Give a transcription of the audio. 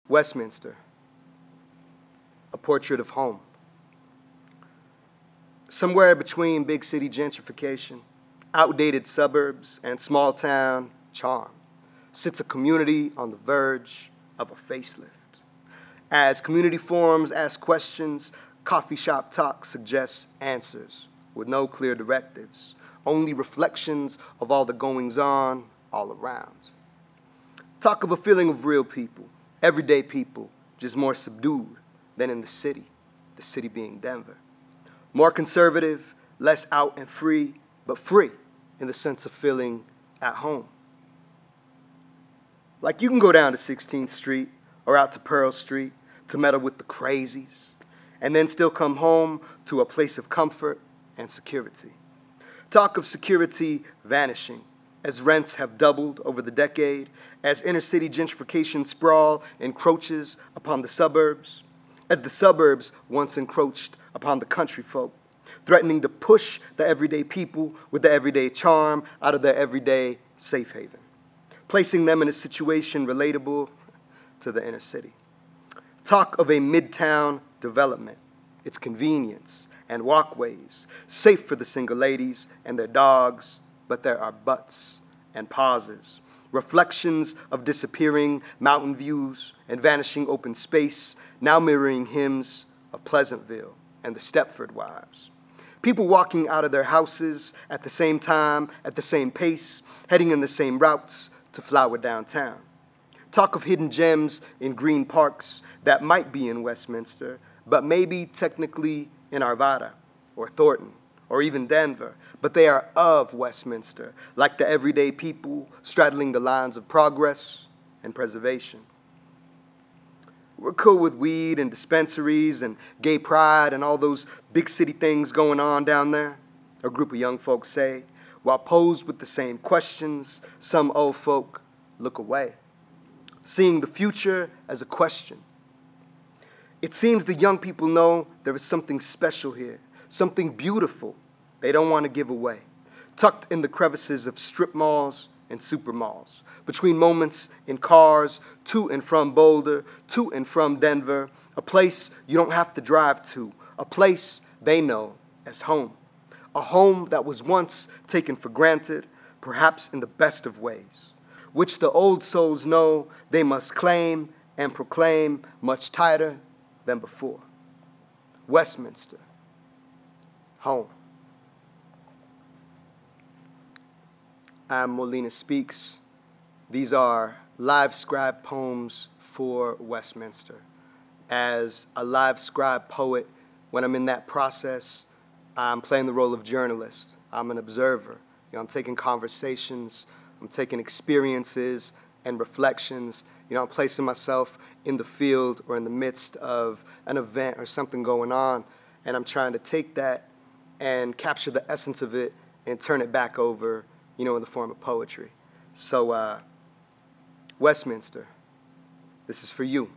Westminster, a portrait of home. Somewhere between big city gentrification, outdated suburbs, and small town charm sits a community on the verge of a facelift. As community forums ask questions, coffee shop talk suggests answers with no clear directives, only reflections of all the goings-on all around. Talk of a feeling of real people, everyday people, just more subdued than in the city being Denver. More conservative, less out and free, but free in the sense of feeling at home. Like you can go down to 16th Street or out to Pearl Street to meddle with the crazies, and then still come home to a place of comfort and security. Talk of security vanishing as rents have doubled over the decade, as inner city gentrification sprawl encroaches upon the suburbs, as the suburbs once encroached upon the country folk, threatening to push the everyday people with the everyday charm out of their everyday safe haven, placing them in a situation relatable to the inner city. Talk of a midtown development, its convenience and walkways, safe for the single ladies and their dogs, but there are buts and pauses, reflections of disappearing mountain views and vanishing open space, now mirroring hymns of Pleasantville and the Stepford Wives. People walking out of their houses at the same time, at the same pace, heading in the same routes to flower downtown. Talk of hidden gems in green parks that might be in Westminster, but maybe technically in Arvada or Thornton or even Denver, but they are of Westminster, like the everyday people straddling the lines of progress and preservation. We're cool with weed and dispensaries and gay pride and all those big city things going on down there, a group of young folks say, while posed with the same questions, some old folk look away, seeing the future as a question. It seems the young people know there is something special here, something beautiful they don't want to give away, tucked in the crevices of strip malls and super malls, between moments in cars to and from Boulder, to and from Denver, a place you don't have to drive to, a place they know as home, a home that was once taken for granted, perhaps in the best of ways, which the old souls know they must claim and proclaim much tighter than before. Westminster, home. I'm Molina Speaks. These are live scribe poems for Westminster. As a live scribe poet, when I'm in that process, I'm playing the role of journalist. I'm an observer. I'm taking conversations, I'm taking experiences and reflections. I'm placing myself in the field or in the midst of an event or something going on, and I'm trying to take that and capture the essence of it and turn it back over, in the form of poetry. So, Westminster, this is for you.